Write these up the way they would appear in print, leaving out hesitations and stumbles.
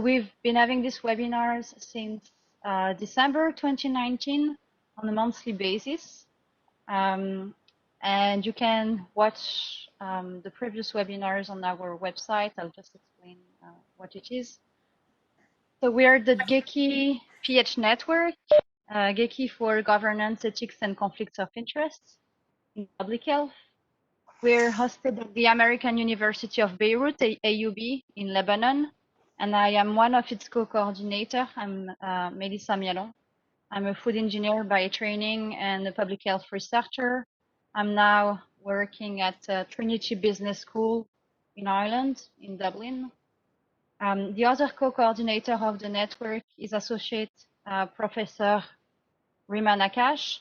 we've been having these webinars since December 2019 on a monthly basis. And you can watch the previous webinars on our website. I'll just explain what it is. So we are the GECI PH network, GECI for Governance, Ethics, and Conflicts of Interest in Public Health. We're hosted at the American University of Beirut, AUB, in Lebanon, and I am one of its co-coordinators. I'm Melissa Mialon. I'm a food engineer by training and a public health researcher. I'm now working at Trinity Business School in Ireland, in Dublin. The other co-coordinator of the network is Associate Professor Rima Nakash.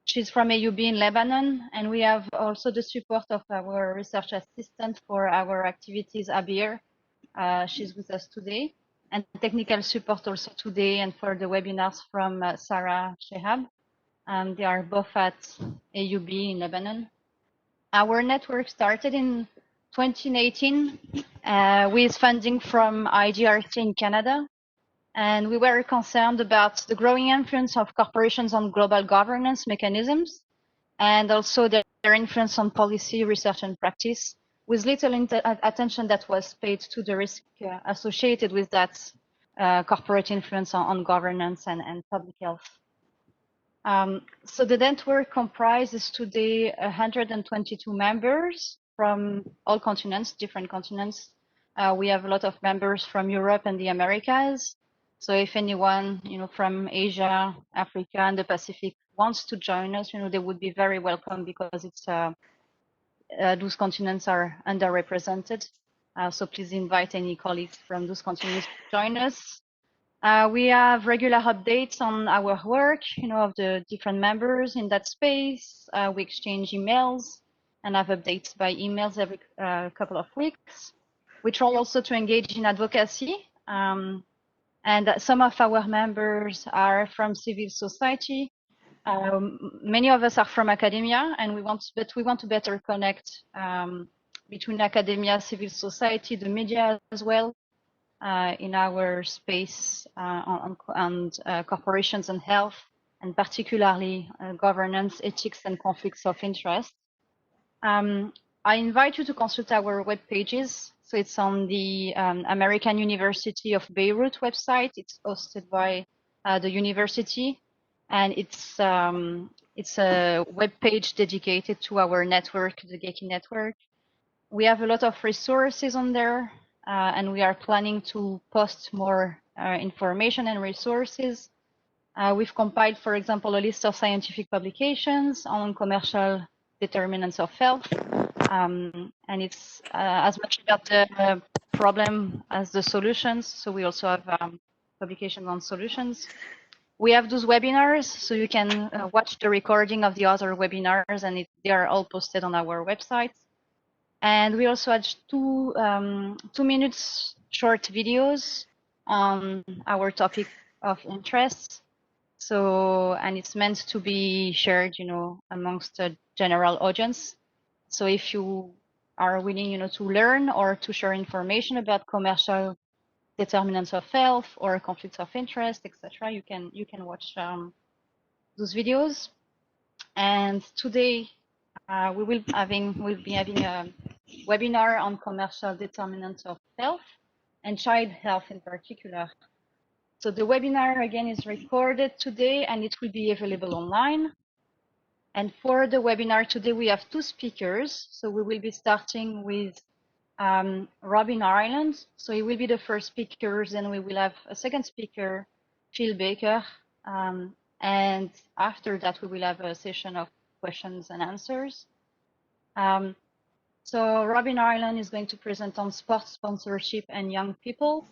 She's from AUB in Lebanon, and we have also the support of our research assistant for our activities, Abir. She's with us today, and technical support also today and for the webinars from Sarah Shehab. They are both at AUB in Lebanon. Our network started in 2018 with funding from IGRT in Canada. And we were concerned about the growing influence of corporations on global governance mechanisms and also their influence on policy, research, and practice, with little attention that was paid to the risk associated with that corporate influence on governance and public health. So the network comprises today 122 members from all continents, different continents. We have a lot of members from Europe and the Americas. So if anyone, from Asia, Africa, and the Pacific wants to join us, they would be very welcome because it's those continents are underrepresented. So please invite any colleagues from those continents to join us. We have regular updates on our work, of the different members in that space. We exchange emails and have updates by emails every couple of weeks. We try also to engage in advocacy. And some of our members are from civil society. Many of us are from academia, and we want to better connect between academia, civil society, the media as well, in our space on corporations and health, and particularly governance, ethics, and conflicts of interest. I invite you to consult our web pages. So it's on the American University of Beirut website. It's hosted by the university, and it's a web page dedicated to our network, the GECI network. We have a lot of resources on there, and we are planning to post more information and resources. We've compiled, for example, a list of scientific publications on commercial determinants of health. And it's as much about the problem as the solutions. So we also have publications on solutions. We have those webinars, so you can watch the recording of the other webinars, and they are all posted on our website. And we also had 2 minutes short videos on our topic of interest. So, and it's meant to be shared, amongst the general audience. So if you are willing, to learn or to share information about commercial determinants of health or conflicts of interest, etc., you can watch those videos. And today we'll be having a webinar on commercial determinants of health and child health in particular. So the webinar again is recorded today, and it will be available online. And for the webinar today, we have 2 speakers. So we will be starting with Robin Ireland. So he will be the first speaker, then we will have a second speaker, Phil Baker. And after that, we will have a session of questions and answers. So Robin Ireland is going to present on sports sponsorship and young people.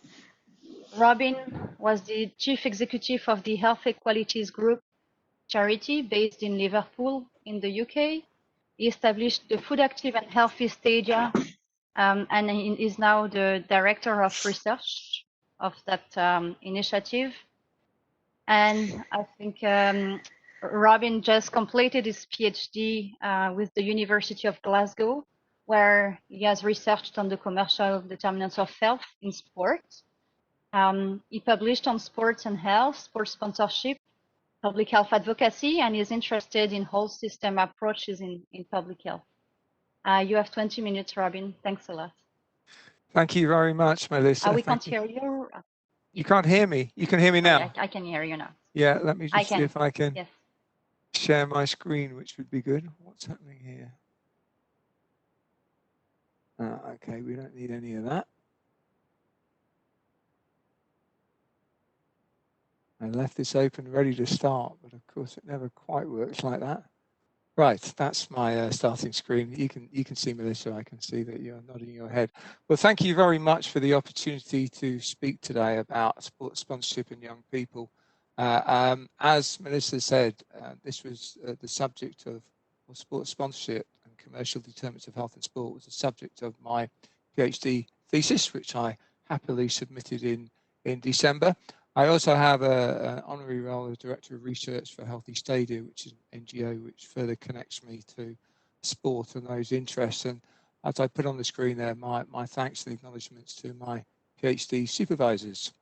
Robin was the chief executive of the Health Equalities Group charity based in Liverpool in the UK. He established the Food Active and Healthy Stadia, and he is now the director of research of that initiative. And I think Robin just completed his PhD with the University of Glasgow, where he has researched on the commercial determinants of health in sport. He published on sports and health, sports sponsorship, public health advocacy, and is interested in whole system approaches in public health. You have 20 minutes, Robin. Thanks a lot. Thank you very much, Melissa. We can't hear you. You can't hear me. You can hear me now. I can hear you now. Yeah, let me just see if I can yes. share my screen, which would be good. What's happening here? Okay, we don't need any of that. I left this open ready to start, but of course it never quite works like that. Right, that's my starting screen. You can see Melissa. I can see that you're nodding your head. Well, thank you very much for the opportunity to speak today about sports sponsorship and young people. As Melissa said, this was the subject of sports sponsorship and commercial determinants of health and sport was the subject of my PhD thesis, which I happily submitted in December. I also have an honorary role as Director of Research for Healthy Stadia, which is an NGO which further connects me to sport and those interests. And as I put on the screen there, my thanks and acknowledgements to my PhD supervisors.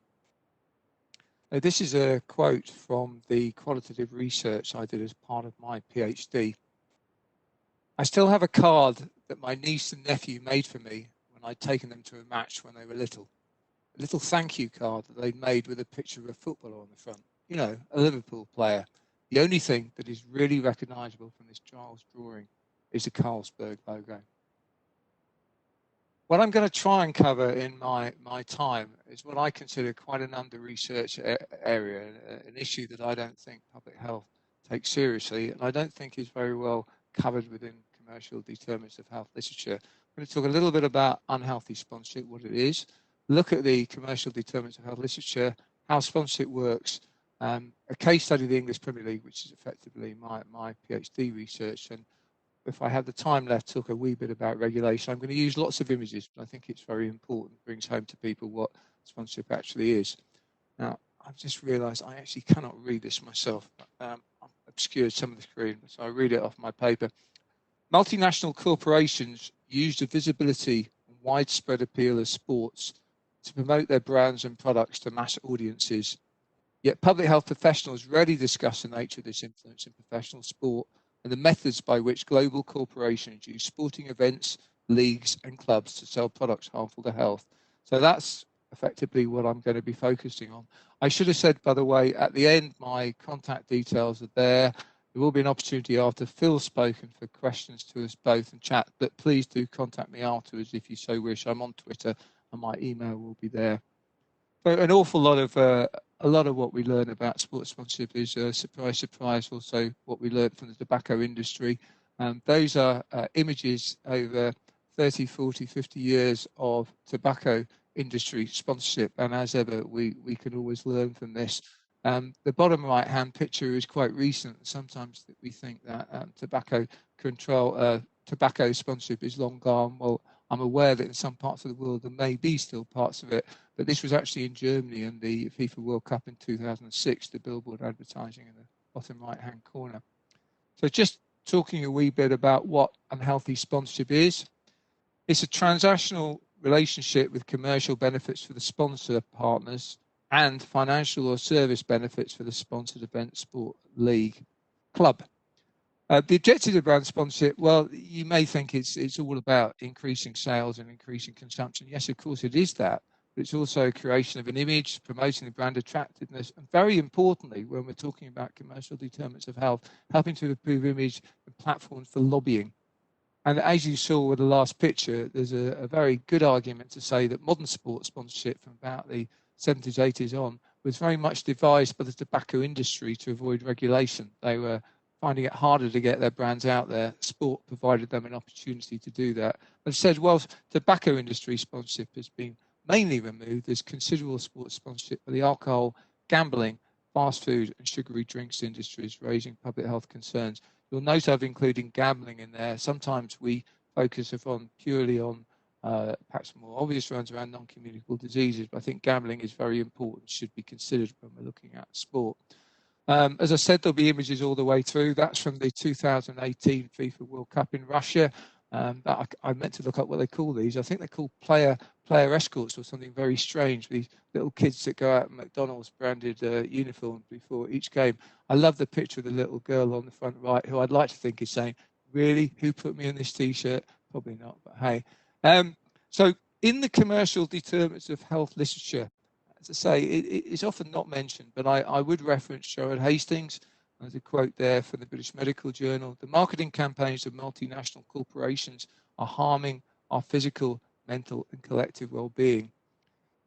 Now, this is a quote from the qualitative research I did as part of my PhD. I still have a card that my niece and nephew made for me when I'd taken them to a match when they were little. A little thank you card that they'd made with a picture of a footballer on the front. You know, a Liverpool player. The only thing that is really recognisable from this child's drawing is the Carlsberg logo. What I'm going to try and cover in my time is what I consider quite an under-researched area, an issue that I don't think public health takes seriously, and I don't think is very well covered within commercial determinants of health literature. I'm going to talk a little bit about unhealthy sponsorship, what it is, look at the commercial determinants of health literature, how sponsorship works, a case study of the English Premier League, which is effectively my PhD research, and if I have the time left, talk a wee bit about regulation. I'm going to use lots of images, but I think it's very important, brings home to people what sponsorship actually is. Now, I've just realised I actually cannot read this myself. I've obscured some of the screen, so I read it off my paper. Multinational corporations use the visibility and widespread appeal of sports to promote their brands and products to mass audiences. Yet public health professionals rarely discuss the nature of this influence in professional sport and the methods by which global corporations use sporting events, leagues, and clubs to sell products harmful to health. So that's effectively what I'm going to be focusing on. I should have said, by the way, at the end, my contact details are there. There will be an opportunity after Phil's spoken for questions to us both and chat, but please do contact me afterwards if you so wish. I'm on Twitter and my email will be there. But an awful lot of a lot of what we learn about sports sponsorship is surprise, surprise. Also, what we learned from the tobacco industry. Those are images over 30, 40, 50 years of tobacco industry sponsorship, and as ever, we can always learn from this. The bottom right-hand picture is quite recent. Sometimes we think that tobacco sponsorship is long gone. Well, I'm aware that in some parts of the world there may be still parts of it, but this was actually in Germany in the FIFA World Cup in 2006, the billboard advertising in the bottom right-hand corner. So just talking a wee bit about what unhealthy sponsorship is. It's a transactional relationship with commercial benefits for the sponsor partners and financial or service benefits for the sponsored event, sport, league, club. The objective of brand sponsorship, well, you may think it's all about increasing sales and increasing consumption. Yes, of course it is that, but it's also a creation of an image, promoting the brand attractiveness, and very importantly, when we're talking about commercial determinants of health, helping to improve image and platforms for lobbying. And as you saw with the last picture, there's a very good argument to say that modern sports sponsorship from about the 70s, 80s on was very much devised by the tobacco industry to avoid regulation. They were finding it harder to get their brands out there. Sport provided them an opportunity to do that. But said, whilst tobacco industry sponsorship has been mainly removed, there's considerable sports sponsorship for the alcohol, gambling, fast food and sugary drinks industries, raising public health concerns. You'll note I've included gambling in there. Sometimes we focus purely on perhaps more obvious ones around non-communicable diseases, but I think gambling is very important, should be considered when we're looking at sport. As I said, there'll be images all the way through. That's from the 2018 FIFA World Cup in Russia. But I meant to look up what they call these. I think they're called player escorts or something very strange. These little kids that go out in McDonald's branded uniforms before each game. I love the picture of the little girl on the front right, who I'd like to think is saying, "Really, who put me in this T-shirt?" Probably not, but hey. So in the commercial determinants of health literature, as I say, it's often not mentioned, but I would reference Sherrod Hastings. There's a quote there from the British Medical Journal. The marketing campaigns of multinational corporations are harming our physical, mental, and collective well-being.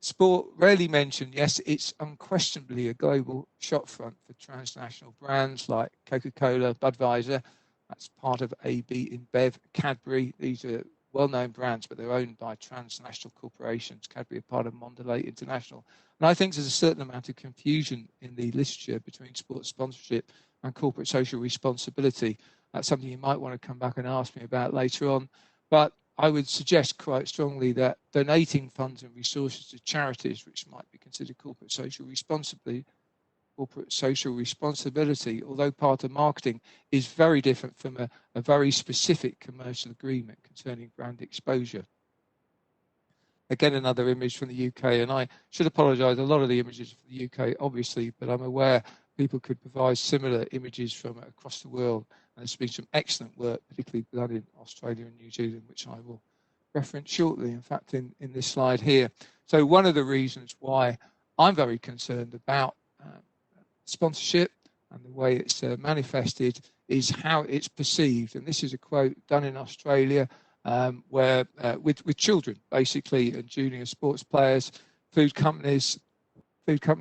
Sport, rarely mentioned, yes, it's unquestionably a global shopfront for transnational brands like Coca-Cola, Budweiser. That's part of AB InBev, Cadbury. These are well-known brands, but they're owned by transnational corporations. Cadbury are part of Mondelez International. And I think there's a certain amount of confusion in the literature between sports sponsorship and corporate social responsibility. That's something you might want to come back and ask me about later on. But I would suggest quite strongly that donating funds and resources to charities, which might be considered corporate social responsibility, although part of marketing, is very different from a very specific commercial agreement concerning brand exposure. Again, another image from the UK, and I should apologise, a lot of the images from the UK, obviously, but I'm aware people could provide similar images from across the world. And there's been some excellent work, particularly done in Australia and New Zealand, which I will reference shortly, in fact, in this slide here. So one of the reasons why I'm very concerned about sponsorship and the way it's manifested is how it's perceived. And this is a quote done in Australia, where with children, basically, and junior sports players, food company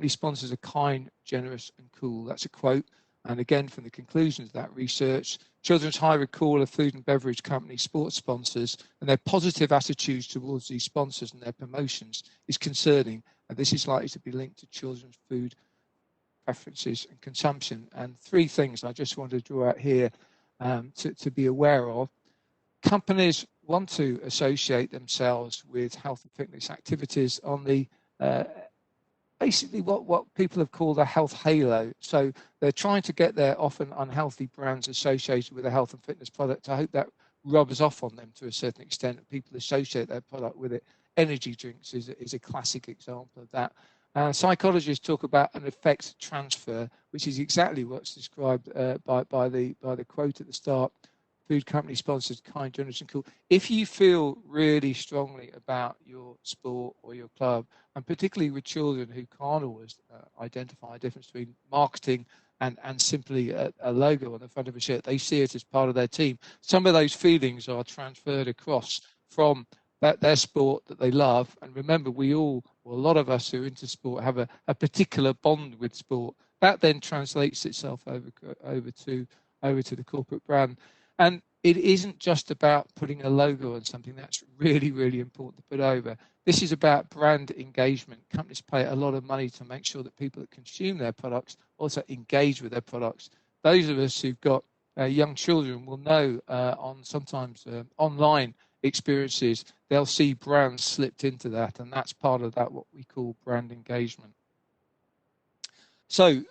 sponsors are kind, generous, and cool. That's a quote. And again, from the conclusions of that research, Children's High recall of food and beverage company sports sponsors and their positive attitudes towards these sponsors and their promotions is concerning. And this is likely to be linked to children's food preferences and consumption. And three things I just want to draw out here to be aware of. Companies want to associate themselves with health and fitness activities on the basically what people have called a health halo. So they're trying to get their often unhealthy brands associated with a health and fitness product. I hope that rubs off on them to a certain extent, and people associate their product with it. Energy drinks is a classic example of that. Psychologists talk about an effect transfer, which is exactly what's described by the quote at the start. Food company sponsors, kind, generous, and cool. If you feel really strongly about your sport or your club, and particularly with children who can't always identify a difference between marketing and simply a logo on the front of a shirt, they see it as part of their team. Some of those feelings are transferred across from their sport that they love. And remember, we all, or a lot of us who are into sport, have a particular bond with sport. That then translates itself over to the corporate brand. And it isn't just about putting a logo on something. That's really, really important to put over. This is about brand engagement. Companies pay a lot of money to make sure that people that consume their products also engage with their products. Those of us who've got young children will know on sometimes online experiences, they'll see brands slipped into that, and that's part of that, what we call brand engagement. So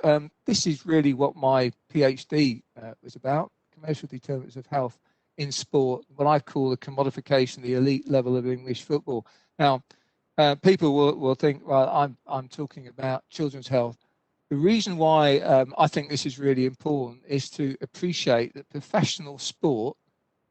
this is really what my PhD was about. Commercial determinants of health in sport, what I call the commodification, the elite level of English football. Now, people will think, well, I'm talking about children's health. The reason why I think this is really important is to appreciate that professional sport,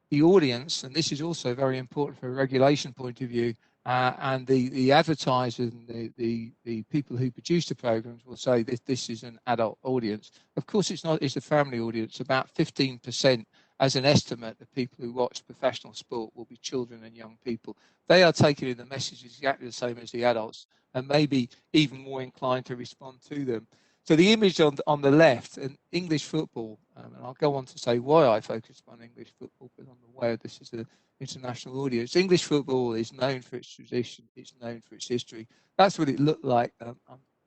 the audience, and this is also very important from a regulation point of view, and the advertisers and the people who produce the programs will say this is an adult audience. Of course, it's not. It's a family audience. About 15%, as an estimate, of people who watch professional sport will be children and young people. They are taking in the messages exactly the same as the adults, and maybe even more inclined to respond to them. So the image on the left, and English football, and I'll go on to say why I focus on English football, but I'm aware this is an international audience. English football is known for its tradition, it's known for its history. That's what it looked like. I'm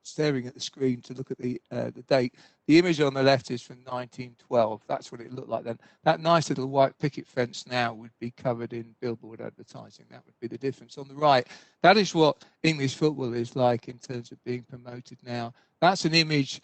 staring at the screen to look at the date. The image on the left is from 1912. That's what it looked like then. That nice little white picket fence now would be covered in billboard advertising. That would be the difference. On the right, that is what English football is like in terms of being promoted now. That's an image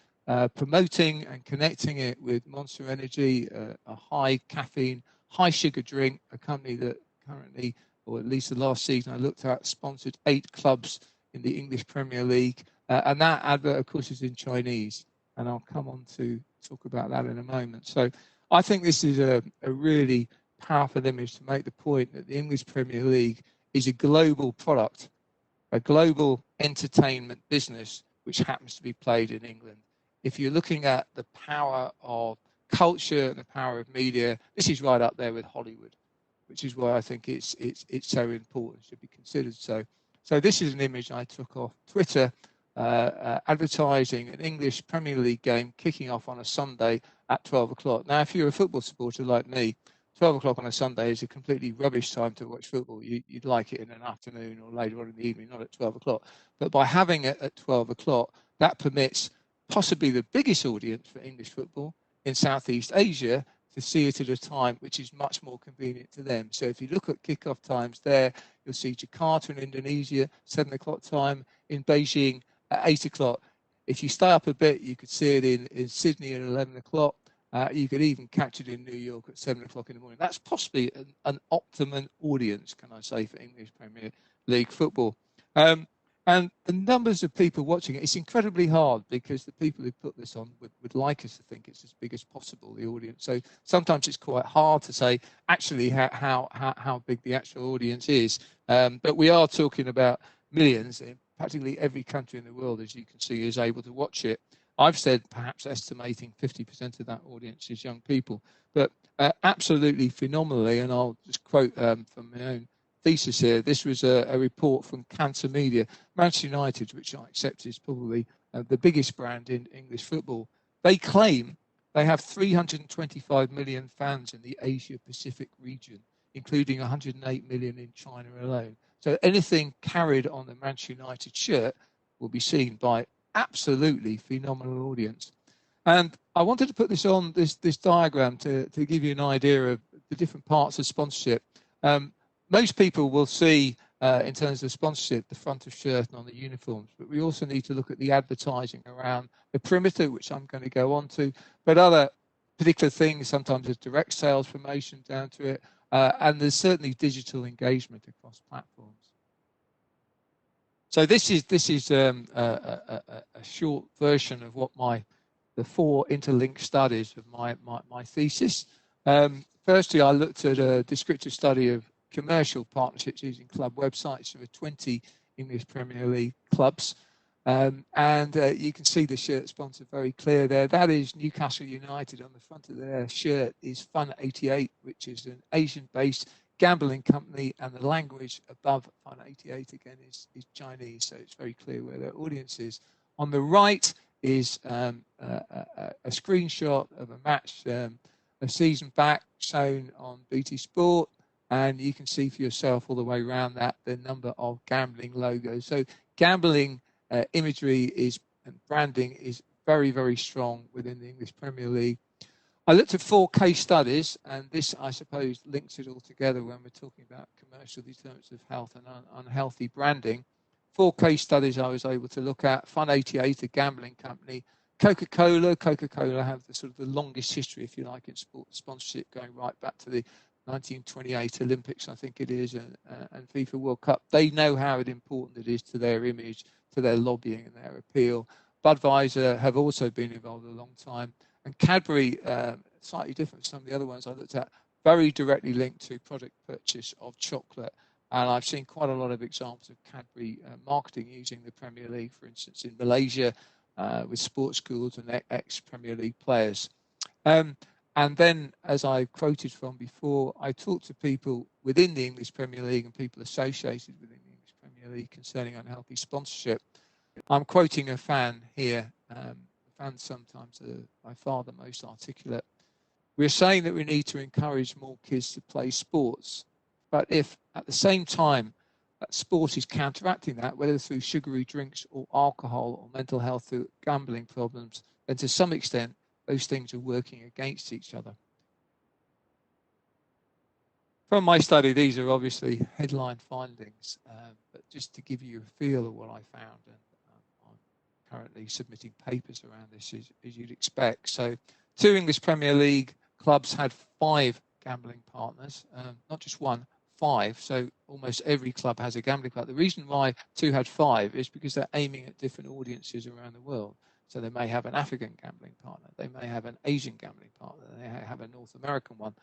promoting and connecting it with Monster Energy, a high caffeine, high sugar drink, a company that currently, or at least the last season I looked at, sponsored 8 clubs in the English Premier League. And that advert, of course, is in Chinese. And I'll come on to talk about that in a moment. So I think this is a really powerful image to make the point that the English Premier League is a global product, a global entertainment business, which happens to be played in England. If you're looking at the power of culture and the power of media, this is right up there with Hollywood, which is why I think it's so important, should be considered so. So this is an image I took off Twitter, advertising an English Premier League game kicking off on a Sunday at 12 o'clock. Now, if you're a football supporter like me, 12 o'clock on a Sunday is a completely rubbish time to watch football. You'd like it in an afternoon or later on in the evening, not at 12 o'clock. But by having it at 12 o'clock, that permits possibly the biggest audience for English football in Southeast Asia to see it at a time which is much more convenient to them. So if you look at kickoff times there, you'll see Jakarta in Indonesia, 7 o'clock time, in Beijing at 8 o'clock. If you stay up a bit, you could see it in Sydney at 11 o'clock. You could even catch it in New York at 7 o'clock in the morning. That's possibly an optimum audience, can I say, for English Premier League football. And the numbers of people watching it, it's incredibly hard because the people who put this on would like us to think it's as big as possible, the audience. So sometimes it's quite hard to say actually how big the actual audience is. But we are talking about millions. In practically every country in the world, as you can see, is able to watch it. I've said perhaps estimating 50% of that audience is young people, but absolutely phenomenally, and I'll just quote from my own thesis here. This was a report from Cancer Media. Manchester United, which I accept is probably the biggest brand in English football, they claim they have 325 million fans in the Asia-Pacific region, including 108 million in China alone. So anything carried on the Manchester United shirt will be seen by absolutely phenomenal audience. And I wanted to put this on this diagram to give you an idea of the different parts of sponsorship. Most people will see, in terms of sponsorship, the front of shirt and on the uniforms, but we also need to look at the advertising around the perimeter, which I'm going to go on to, but other particular things, sometimes there's direct sales promotion down to it, and there's certainly digital engagement across platforms. So this is a short version of what the 4 interlinked studies of my thesis. Firstly, I looked at a descriptive study of commercial partnerships using club websites for 20 English Premier League clubs. And you can see the shirt sponsor very clear there. That is Newcastle United. On the front of their shirt is Fun88, which is an Asian-based gambling company, and the language above Fun88 again is Chinese, so it's very clear where their audience is. On the right is a screenshot of a match a season back shown on BT Sport, and you can see for yourself all the way around that the number of gambling logos. So gambling imagery and branding is very, very strong within the English Premier League. I looked at 4 case studies, and this, I suppose, links it all together when we're talking about commercial determinants of health and unhealthy branding. 4 case studies I was able to look at. Fun88, a gambling company. Coca-Cola have the sort of the longest history, if you like, in sports sponsorship, going right back to the 1928 Olympics, I think it is, and FIFA World Cup. They know how important it is to their image, to their lobbying and their appeal. Budweiser have also been involved a long time. And Cadbury, slightly different from some of the other ones I looked at, very directly linked to product purchase of chocolate. And I've seen quite a lot of examples of Cadbury marketing using the Premier League, for instance, in Malaysia with sports schools and ex-Premier League players. And then, as I quoted from before, I talked to people within the English Premier League and people associated with the English Premier League concerning unhealthy sponsorship. I'm quoting a fan here. Fans sometimes are by far the most articulate. We're saying that we need to encourage more kids to play sports, but if at the same time that sport is counteracting that, whether through sugary drinks or alcohol or mental health through gambling problems, then to some extent those things are working against each other. From my study, these are obviously headline findings, but just to give you a feel of what I found, and currently submitting papers around this as you'd expect. So 2 English Premier League clubs had 5 gambling partners, not just one, 5. So almost every club has a gambling partner. The reason why 2 had 5 is because they're aiming at different audiences around the world. So they may have an African gambling partner, they may have an Asian gambling partner, they have a North American one.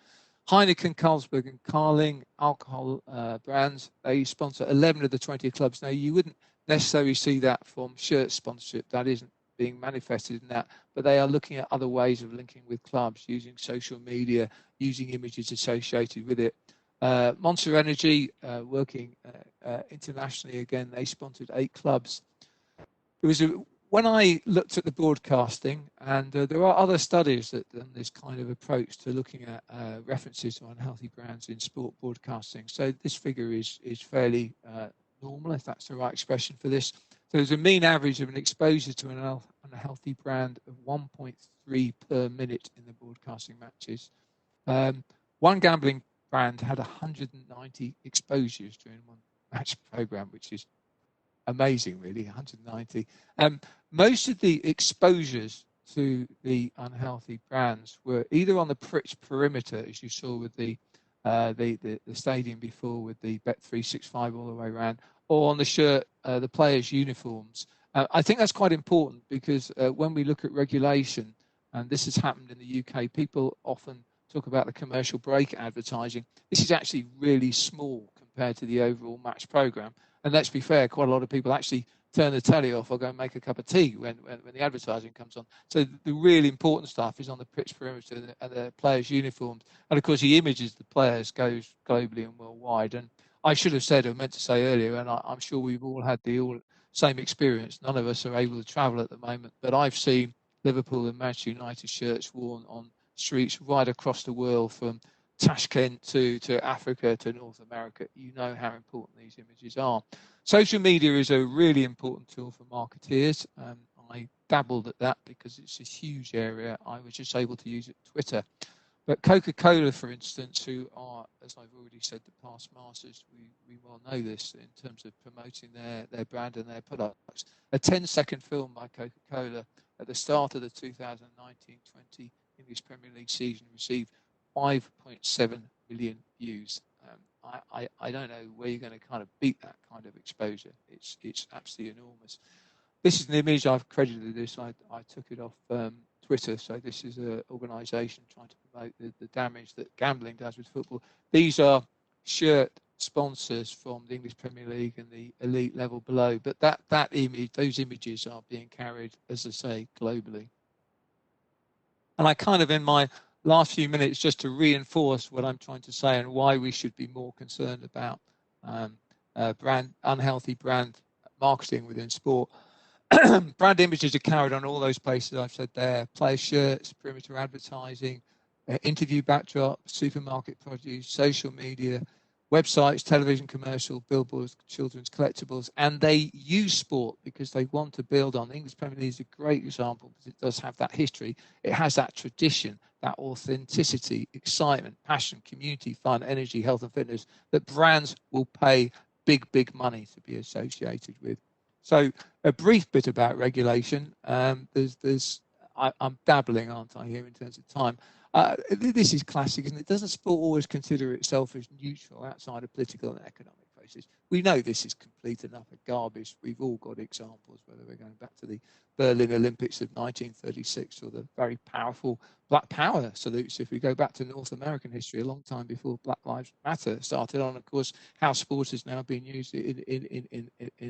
Heineken, Carlsberg, and Carling alcohol brands, they sponsor 11 of the 20 clubs. Now, you wouldn't necessarily see that from shirt sponsorship. That isn't being manifested in that, but they are looking at other ways of linking with clubs, using social media, using images associated with it. Monster Energy, working internationally again, they sponsored 8 clubs. It was when I looked at the broadcasting, and there are other studies that done this kind of approach to looking at references to unhealthy brands in sport broadcasting. So this figure is fairly normal, if that's the right expression for this. So there's a mean average of an exposure to an unhealthy brand of 1.3 per minute in the broadcasting matches. One gambling brand had 190 exposures during one match program, which is amazing, really, 190. Most of the exposures to the unhealthy brands were either on the pitch perimeter, as you saw with the stadium before, with the Bet365 all the way around, or on the shirt, the players' uniforms. I think that's quite important because when we look at regulation, and this has happened in the UK, people often talk about the commercial break advertising. This is actually really small compared to the overall match program. And let's be fair, quite a lot of people actually turn the telly off or go and make a cup of tea when the advertising comes on. So the really important stuff is on the pitch perimeter and the players' uniforms. And of course, the images of the players goes globally and worldwide. And I should have said, or meant to say earlier, and I'm sure we've all had the same experience. None of us are able to travel at the moment, but I've seen Liverpool and Manchester United shirts worn on streets right across the world, from Tashkent to Africa to North America. You know how important these images are. Social media is a really important tool for marketeers. I dabbled at that because it's a huge area. I was just able to use it Twitter. But Coca-Cola, for instance, who are, as I've already said, the past masters, we well know this in terms of promoting their brand and their products. A 10-second film by Coca-Cola at the start of the 2019-20 English Premier League season received 5.7 million views. I don't know where you're going to kind of beat that kind of exposure. It's absolutely enormous. This is an image. I've credited this. I took it off Twitter. So this is an organisation trying to promote the damage that gambling does with football. These are shirt sponsors from the English Premier League and the elite level below. But that image, those images are being carried, as I say, globally. And I kind of, in my last few minutes, just to reinforce what I'm trying to say and why we should be more concerned about unhealthy brand marketing within sport. Brand images are carried on all those places I've said there: player shirts, perimeter advertising, interview backdrop, supermarket produce, social media, websites, television commercial, billboards, children's collectibles. And they use sport because they want to build on. The English Premier League is a great example because it does have that history. It has that tradition, that authenticity, excitement, passion, community, fun, energy, health and fitness that brands will pay big money to be associated with. So a brief bit about regulation. I'm dabbling, aren't I, here in terms of time. This is classic, isn't it? Doesn't sport always consider itself as neutral outside of political and economic processes? We know this is complete and utter garbage. We've all got examples, whether we're going back to the Berlin Olympics of 1936 or the very powerful Black Power salutes. If we go back to North American history, a long time before Black Lives Matter started on, of course, how sport is now being used in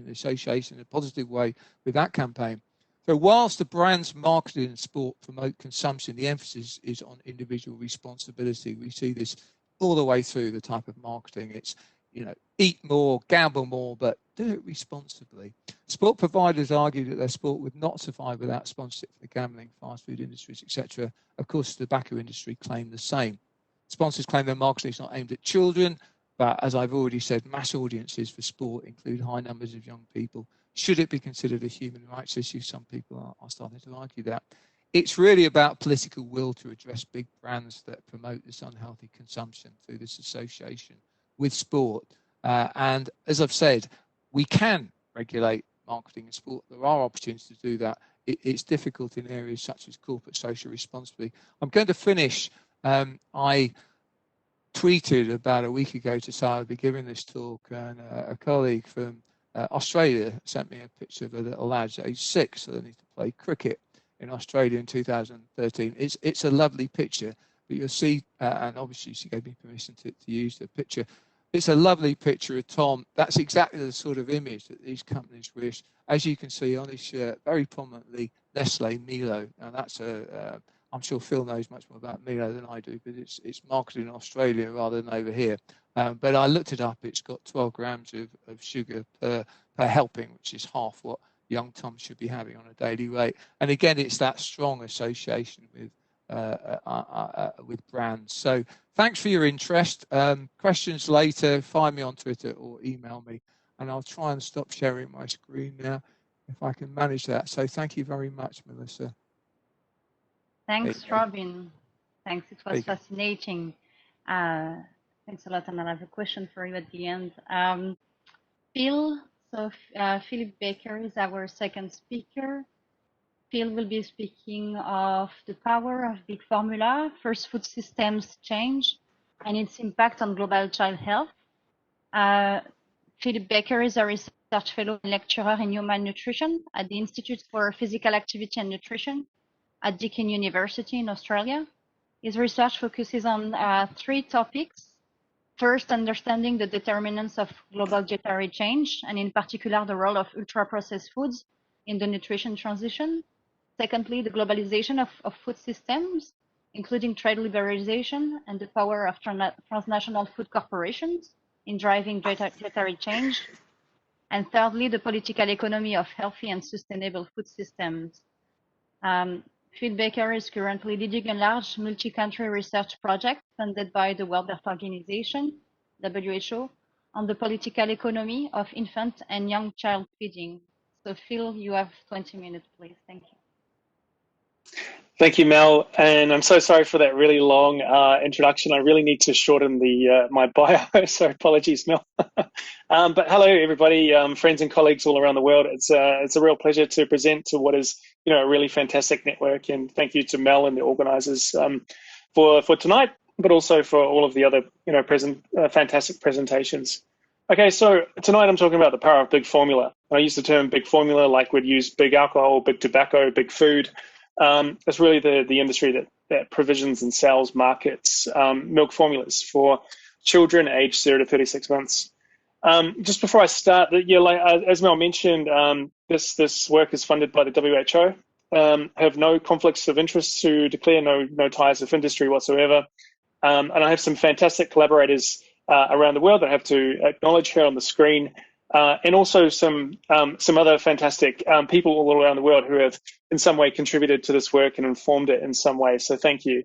association in a positive way with that campaign. So whilst the brands marketed in sport promote consumption, the emphasis is on individual responsibility. We see this all the way through the type of marketing. It's, eat more, gamble more, but do it responsibly. Sport providers argue that their sport would not survive without sponsorship for the gambling, fast food industries, etc. Of course, the tobacco industry claim the same. Sponsors claim their marketing is not aimed at children, but as I've already said, mass audiences for sport include high numbers of young people. Should it be considered a human rights issue? Some people are starting to argue that. It's really about political will to address big brands that promote this unhealthy consumption through this association with sport. And as I've said, we can regulate marketing in sport. There are opportunities to do that. It's difficult in areas such as corporate social responsibility. I'm going to finish. I tweeted about a week ago to say I'd be giving this talk, and a colleague from Australia sent me a picture of a little lad aged 6 learning to play cricket in Australia in 2013. It's a lovely picture, but you'll see, and obviously she gave me permission to use the picture. It's a lovely picture of Tom. That's exactly the sort of image that these companies wish. As you can see on his shirt, very prominently, Nestle Milo. Now that's I'm sure Phil knows much more about Milo than I do, but it's marketed in Australia rather than over here. But I looked it up. It's got 12 grams of sugar per helping, which is half what young Tom should be having on a daily rate. And again, it's that strong association with brands. So thanks for your interest. Questions later, find me on Twitter or email me, and I'll try and stop sharing my screen now if I can manage that. So thank you very much, Melissa. Thanks, Robin. Thanks, it was fascinating. Thanks a lot, and I have a question for you at the end. Phil, Philip Baker is our second speaker. Phil will be speaking of the power of big formula, first food systems change, and its impact on global child health. Philip Baker is a research fellow and lecturer in human nutrition at the Institute for Physical Activity and Nutrition at Deakin University in Australia. His research focuses on 3 topics. First, understanding the determinants of global dietary change, and in particular, the role of ultra-processed foods in the nutrition transition. Secondly, the globalization of food systems, including trade liberalization and the power of transnational food corporations in driving dietary change. And thirdly, the political economy of healthy and sustainable food systems. Phil Baker is currently leading a large multi-country research project funded by the World Health Organization, WHO, on the political economy of infant and young child feeding. So Phil, you have 20 minutes, please. Thank you. Thank you, Mel, and I'm so sorry for that really long introduction. I really need to shorten my bio, so apologies, Mel. But hello, everybody, friends and colleagues all around the world. It's a real pleasure to present to what is a really fantastic network, and thank you to Mel and the organisers for tonight, but also for all of the other fantastic presentations. Okay, so tonight I'm talking about the power of big formula. I use the term big formula like we'd use big alcohol, big tobacco, big food. It's really the industry that provisions and sells markets milk formulas for children aged 0 to 36 months. Just before I start, as Mel mentioned, this work is funded by the WHO. Have no conflicts of interest to declare, no ties of industry whatsoever, and I have some fantastic collaborators around the world that I have to acknowledge here on the screen. And also some other fantastic people all around the world who have in some way contributed to this work and informed it in some way. So thank you.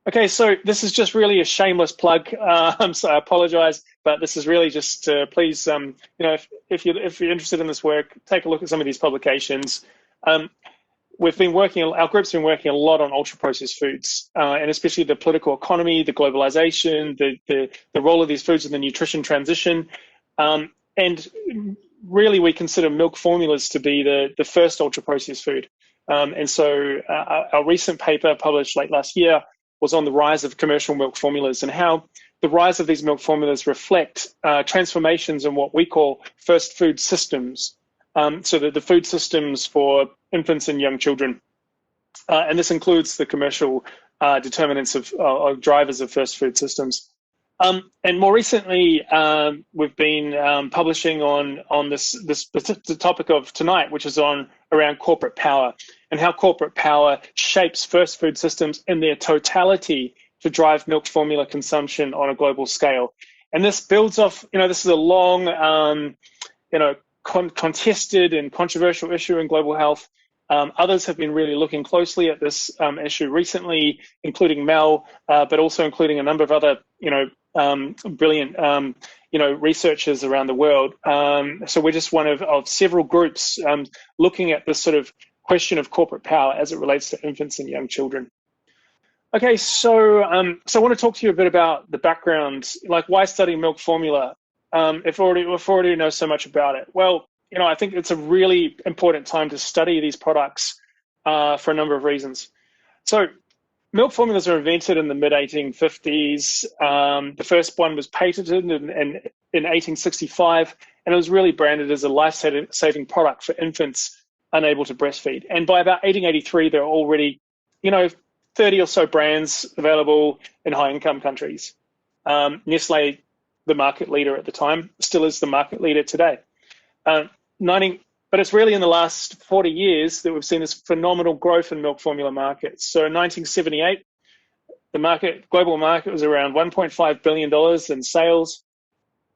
Okay, so this is just really a shameless plug. So I apologize, but this is really just please, if you're interested in this work, take a look at some of these publications. Our group's been working a lot on ultra-processed foods, and especially the political economy, the globalization, the role of these foods in the nutrition transition. And really, we consider milk formulas to be the first ultra-processed food. And so our recent paper published late last year was on the rise of commercial milk formulas and how the rise of these milk formulas reflect transformations in what we call first food systems. So the food systems for infants and young children. And this includes the commercial determinants of drivers of first food systems. And more recently, we've been publishing on the topic of tonight, which is around corporate power and how corporate power shapes first food systems in their totality to drive milk formula consumption on a global scale. And this builds off, this is a long, contested and controversial issue in global health. Others have been really looking closely at this issue recently, including Mel, but also including a number of other, brilliant, researchers around the world. So we're just one of several groups looking at this sort of question of corporate power as it relates to infants and young children. Okay, so I want to talk to you a bit about the background, like why study milk formula if already know so much about it. Well, I think it's a really important time to study these products for a number of reasons. So milk formulas were invented in the mid-1850s. The first one was patented in 1865, and it was really branded as a life-saving product for infants unable to breastfeed. And by about 1883, there were already, 30 or so brands available in high-income countries. Nestle, the market leader at the time, still is the market leader today. But it's really in the last 40 years that we've seen this phenomenal growth in milk formula markets. So in 1978, the global market was around $1.5 billion in sales.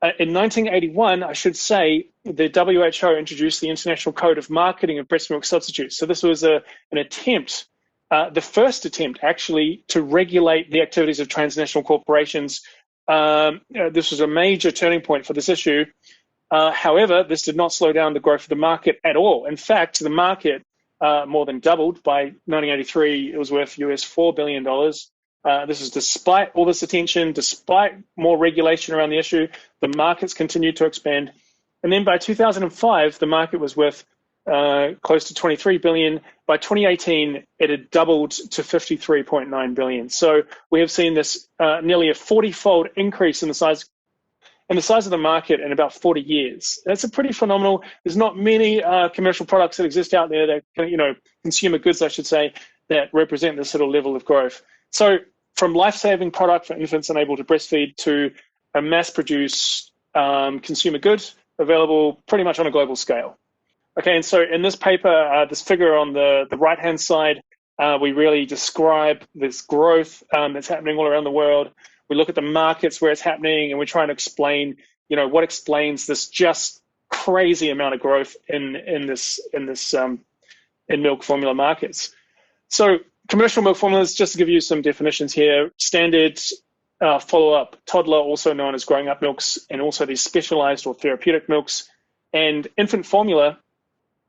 In 1981, I should say, the WHO introduced the International Code of Marketing of Breast Milk Substitutes. So this was an attempt, the first attempt actually, to regulate the activities of transnational corporations. This was a major turning point for this issue. However, this did not slow down the growth of the market at all. In fact, the market more than doubled. By 1983, it was worth US $4 billion. This is despite all this attention, despite more regulation around the issue, the markets continued to expand. And then by 2005, the market was worth close to 23 billion. By 2018, it had doubled to 53.9 billion. So we have seen this nearly a 40-fold increase in the size of the market in about 40 years. That's a pretty phenomenal. There's not many commercial products that exist out there that, consumer goods, I should say, that represent this sort of level of growth. So from life-saving product for infants unable to breastfeed to a mass-produced consumer good available pretty much on a global scale. Okay, and so in this paper, this figure on the right-hand side, we really describe this growth that's happening all around the world. We look at the markets where it's happening, and we're trying to explain, what explains this just crazy amount of growth in milk formula markets. So commercial milk formulas, just to give you some definitions here: standard, follow-up, toddler, also known as growing up milks, and also these specialized or therapeutic milks. And infant formula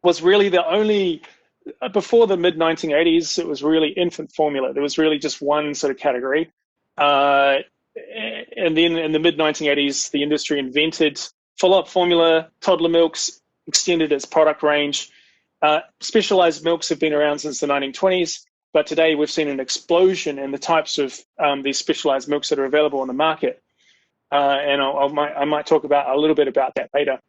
was really the only, before the mid-1980s, it was really infant formula. There was really just one sort of category. And then in the mid-1980s, the industry invented follow-up formula, toddler milks, extended its product range. Specialized milks have been around since the 1920s, but today we've seen an explosion in the types of these specialized milks that are available on the market. And I might talk about a little bit about that later.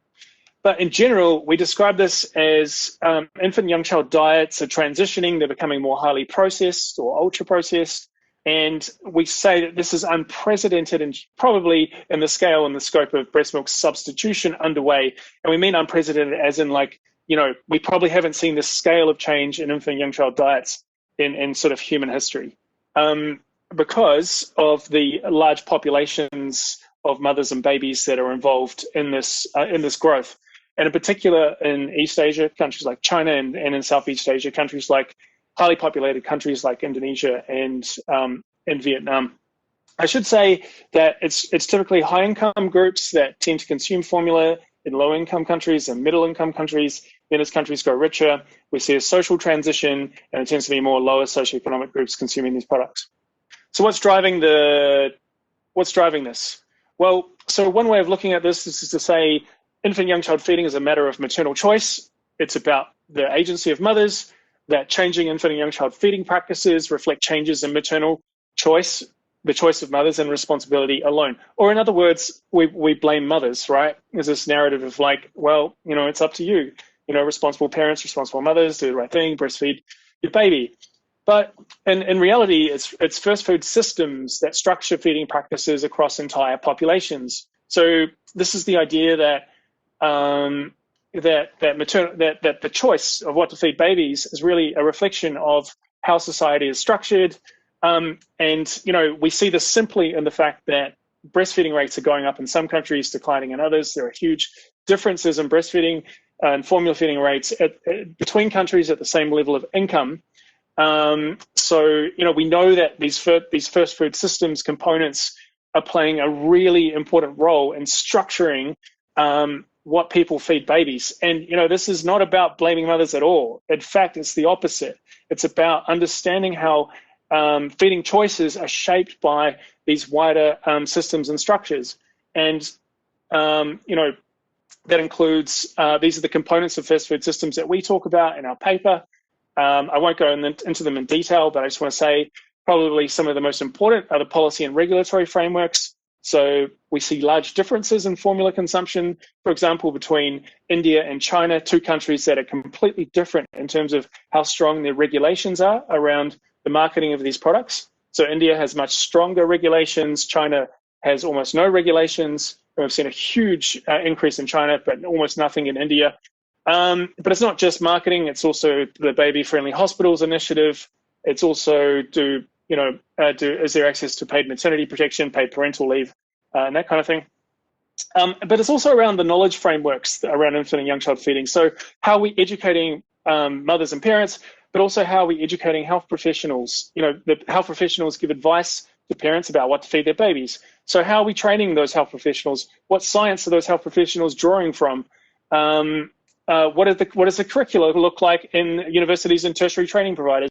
But in general, we describe this as infant and young child diets are transitioning. They're becoming more highly processed or ultra-processed. And we say that this is unprecedented and probably in the scale and the scope of breast milk substitution underway. And we mean unprecedented as in we probably haven't seen this scale of change in infant and young child diets in sort of human history because of the large populations of mothers and babies that are involved in this growth. And in particular in East Asia, countries like China, and in Southeast Asia, countries like highly populated countries like Indonesia and Vietnam. I should say that it's typically high-income groups that tend to consume formula in low-income countries and middle-income countries. Then as countries grow richer, we see a social transition, and it tends to be more lower socioeconomic groups consuming these products. So what's driving this? Well, so one way of looking at this is to say infant young child feeding is a matter of maternal choice. It's about the agency of mothers, that changing infant and young child feeding practices reflect changes in maternal choice, the choice of mothers and responsibility alone. Or in other words, we blame mothers, right? There's this narrative of it's up to you. Responsible parents, responsible mothers, do the right thing, breastfeed your baby. But in reality, it's first food systems that structure feeding practices across entire populations. So this is the idea that that the choice of what to feed babies is really a reflection of how society is structured. And we see this simply in the fact that breastfeeding rates are going up in some countries, declining in others. There are huge differences in breastfeeding and formula feeding rates between countries at the same level of income. So we know that these first food systems components are playing a really important role in structuring what people feed babies. And, this is not about blaming mothers at all. In fact, it's the opposite. It's about understanding how feeding choices are shaped by these wider systems and structures. And, that includes, these are the components of fast food systems that we talk about in our paper. I won't go into them in detail, but I just want to say probably some of the most important are the policy and regulatory frameworks. So we see large differences in formula consumption, for example, between India and China, two countries that are completely different in terms of how strong their regulations are around the marketing of these products. So India has much stronger regulations. China has almost no regulations. We've seen a huge increase in China, but almost nothing in India. But it's not just marketing. It's also the baby-friendly hospitals initiative. It's also is there access to paid maternity protection, paid parental leave, and that kind of thing. But it's also around the knowledge frameworks around infant and young child feeding. So how are we educating mothers and parents, but also how are we educating health professionals? The health professionals give advice to parents about what to feed their babies. So how are we training those health professionals? What science are those health professionals drawing from? What does the curricula look like in universities and tertiary training providers?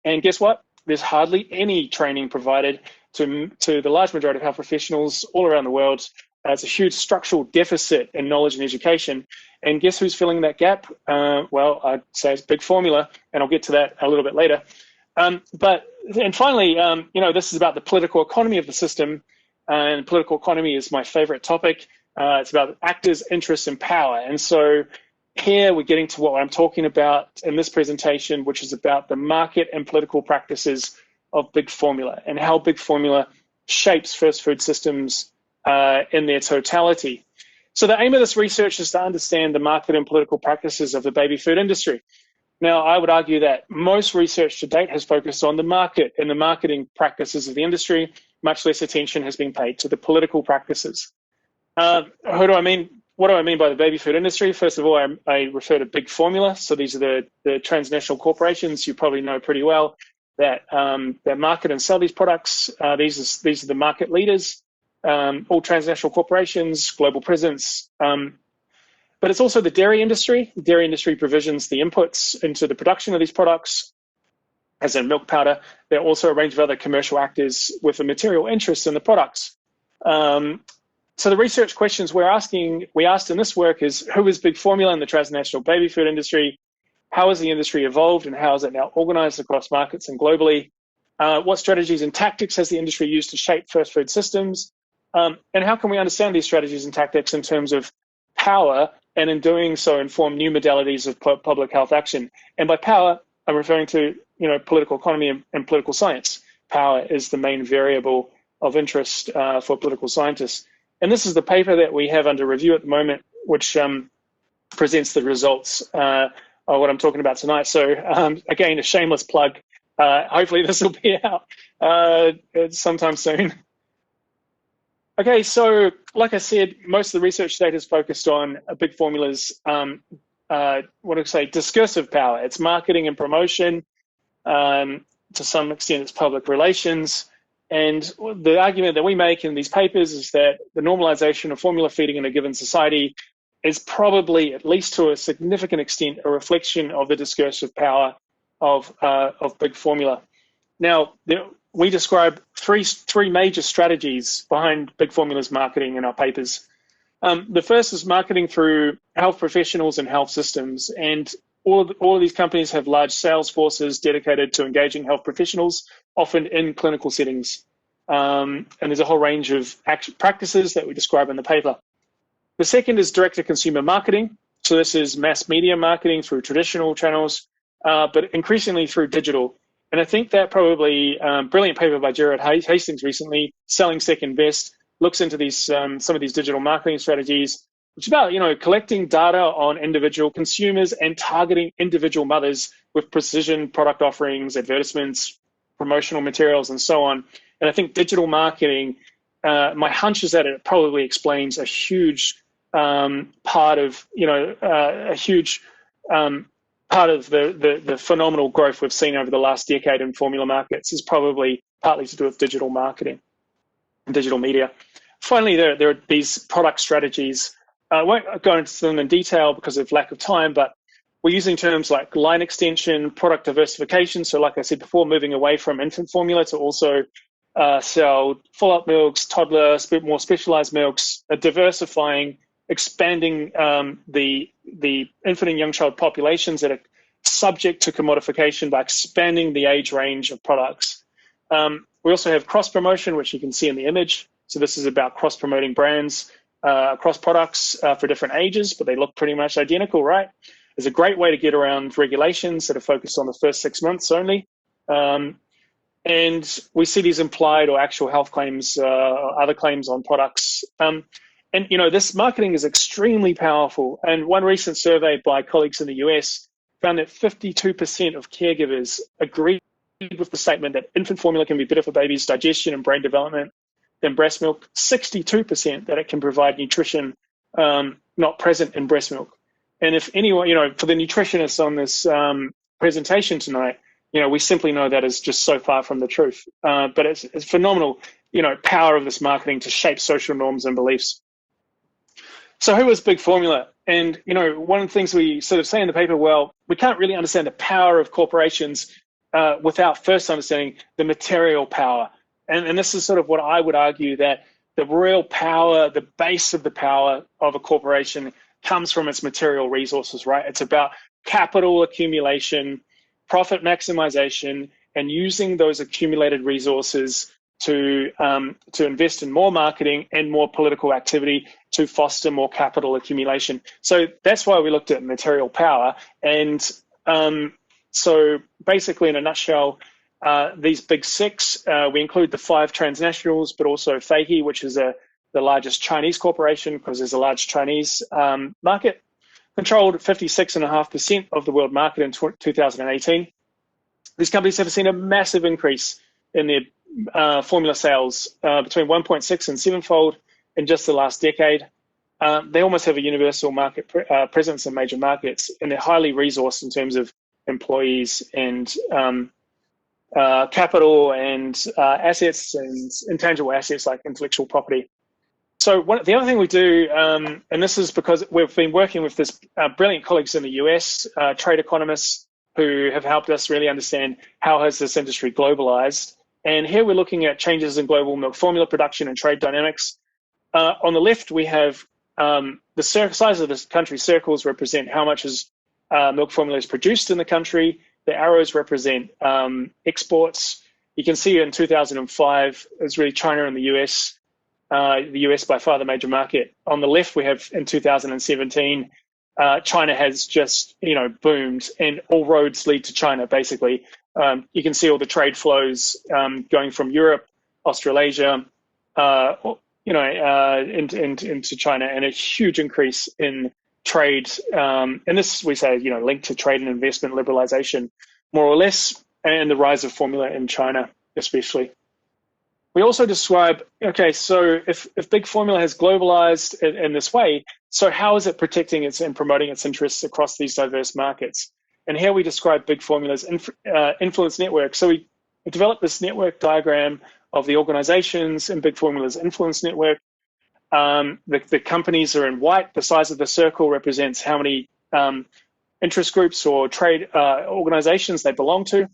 And guess what? There's hardly any training provided to the large majority of health professionals all around the world. It's a huge structural deficit in knowledge and education. And guess who's filling that gap? Well, I'd say it's Big Formula, and I'll get to that a little bit later. And finally, this is about the political economy of the system. And political economy is my favorite topic. It's about actors, interests, and power. And so here we're getting to what I'm talking about in this presentation, which is about the market and political practices of Big Formula and how Big Formula shapes first food systems in their totality. So the aim of this research is to understand the market and political practices of the baby food industry. Now, I would argue that most research to date has focused on the market and the marketing practices of the industry. Much less attention has been paid to the political practices. What do I mean by the baby food industry? First of all, I refer to Big Formula. So these are the transnational corporations you probably know pretty well that market and sell these products. These are the market leaders, all transnational corporations, global presence. But it's also the dairy industry. The dairy industry provisions the inputs into the production of these products, as in milk powder. There are also a range of other commercial actors with a material interest in the products. So the research questions we asked in this work is, who is Big Formula in the transnational baby food industry? How has the industry evolved and how is it now organized across markets and globally? What strategies and tactics has the industry used to shape first food systems? And how can we understand these strategies and tactics in terms of power, and in doing so inform new modalities of public health action? And by power, I'm referring to political economy and political science. Power is the main variable of interest for political scientists. And this is the paper that we have under review at the moment, which presents the results of what I'm talking about tonight. So again, a shameless plug. Hopefully this will be out sometime soon. Okay, so like I said, most of the research data is focused on Big Formula's, discursive power. It's marketing and promotion. To some extent, it's public relations. And the argument that we make in these papers is that the normalization of formula feeding in a given society is probably, at least to a significant extent, a reflection of the discursive power of Big Formula. Now, we describe three major strategies behind Big Formula's marketing in our papers. The first is marketing through health professionals and health systems. And all of these companies have large sales forces dedicated to engaging health professionals, often in clinical settings. And there's a whole range of practices that we describe in the paper. The second is direct-to-consumer marketing. So this is mass media marketing through traditional channels, but increasingly through digital. And I think that probably brilliant paper by Gerard Hastings recently, Selling Second Best, looks into these some of these digital marketing strategies, which is about collecting data on individual consumers and targeting individual mothers with precision product offerings, advertisements, promotional materials, and so on. And I think digital marketing, my hunch is that it probably explains a huge part of part of the phenomenal growth we've seen over the last decade in formula markets is probably partly to do with digital marketing and digital media. Finally, there are these product strategies. I won't go into them in detail because of lack of time, but we're using terms like line extension, product diversification. So like I said before, moving away from infant formula to also sell full-up milks, toddler, more specialized milks, diversifying, expanding the infant and young child populations that are subject to commodification by expanding the age range of products. We also have cross-promotion, which you can see in the image. So this is about cross-promoting brands across products for different ages, but they look pretty much identical, right? It's a great way to get around regulations that are focused on the first 6 months only. And we see these implied or actual health claims, other claims on products. And, this marketing is extremely powerful. And one recent survey by colleagues in the US found that 52% of caregivers agreed with the statement that infant formula can be better for babies' digestion and brain development than breast milk. 62% that it can provide nutrition not present in breast milk. And if anyone, for the nutritionists on this presentation tonight, we simply know that is just so far from the truth. But it's phenomenal, power of this marketing to shape social norms and beliefs. So who is Big Formula? And, one of the things we sort of say in the paper, well, we can't really understand the power of corporations without first understanding the material power. And this is sort of what I would argue, that the real power, the base of the power of a corporation comes from its material resources, right? It's about capital accumulation, profit maximization, and using those accumulated resources to invest in more marketing and more political activity to foster more capital accumulation. So that's why we looked at material power. And so basically, in a nutshell, these big six, we include the 5 transnationals, but also Feihe, which is the largest Chinese corporation, because there's a large Chinese market, controlled 56.5% of the world market in 2018. These companies have seen a massive increase in their formula sales between 1.6 and 7-fold in just the last decade. They almost have a universal market presence in major markets, and they're highly resourced in terms of employees and capital and assets and intangible assets like intellectual property. So the other thing we do, and this is because we've been working with this brilliant colleagues in the US, trade economists, who have helped us really understand how has this industry globalized. And here we're looking at changes in global milk formula production and trade dynamics. On the left, we have the size of the country circles represent how much milk formula is produced in the country. The arrows represent exports. You can see in 2005, it was really China and the US. The US by far the major market. On the left, we have in 2017, China has just boomed, and all roads lead to China. Basically, you can see all the trade flows going from Europe, Australasia, into China, and a huge increase in trade. And this we say linked to trade and investment liberalization, more or less, and the rise of formula in China, especially. We also describe, okay, so if Big Formula has globalized in this way, so how is it protecting and promoting its interests across these diverse markets? And here we describe Big Formula's influence network. So we developed this network diagram of the organizations in Big Formula's influence network. The companies are in white. The size of the circle represents how many interest groups or trade organizations they belong to.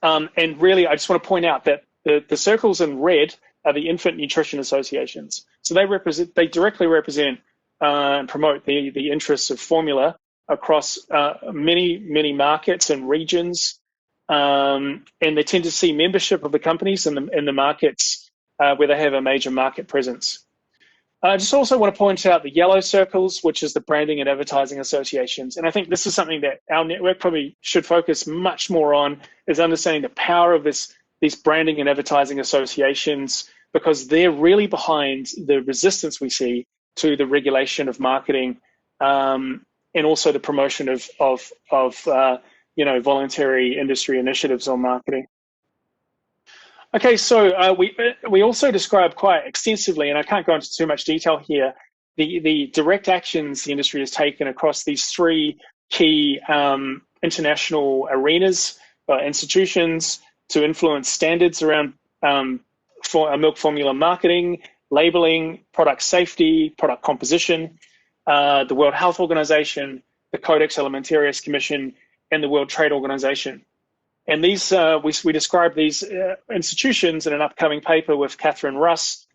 And really, I just want to point out that the circles in red are the infant nutrition associations. So they directly represent and promote the interests of formula across many markets and regions, and they tend to see membership of the companies in the markets where they have a major market presence. I just also want to point out the yellow circles, which is the branding and advertising associations. And I think this is something that our network probably should focus much more on, is understanding the power of these branding and advertising associations, because they're really behind the resistance we see to the regulation of marketing, and also the promotion of voluntary industry initiatives on marketing. Okay, so we also describe quite extensively, and I can't go into too much detail here, the direct actions the industry has taken across these 3 key international arenas, institutions, to influence standards around milk formula marketing, labeling, product safety, product composition, the World Health Organization, the Codex Alimentarius Commission, and the World Trade Organization. And these we describe these institutions in an upcoming paper with Catherine Russ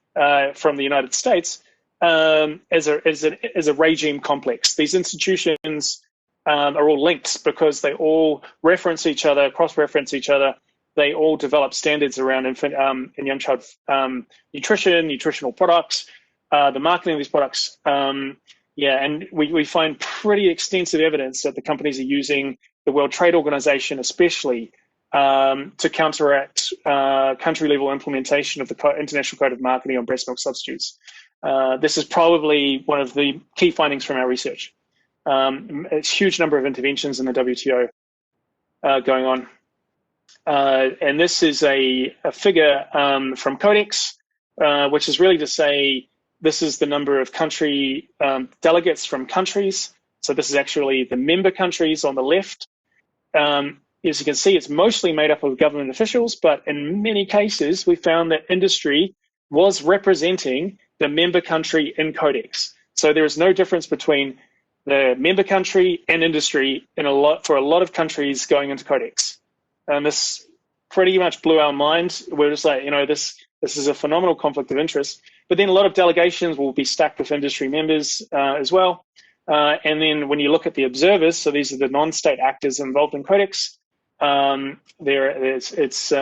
from the United States as a regime complex. These institutions are all linked because they all reference each other, cross-reference each other. they all develop standards around infant and young child nutrition, nutritional products, the marketing of these products. Yeah, and we find pretty extensive evidence that the companies are using the World Trade Organization, especially, to counteract country-level implementation of the International Code of Marketing on breast milk substitutes. This is probably one of the key findings from our research. It's a huge number of interventions in the WTO going on. And this is a figure from Codex, which is really to say this is the number of country delegates from countries. So this is actually the member countries on the left. As you can see, it's mostly made up of government officials, but in many cases, we found that industry was representing the member country in Codex. So there is no difference between the member country and industry for a lot of countries going into Codex. And this pretty much blew our mind. We're just like, this is a phenomenal conflict of interest. But then a lot of delegations will be stacked with industry members as well. And then when you look at the observers, so these are the non-state actors involved in Codex, it's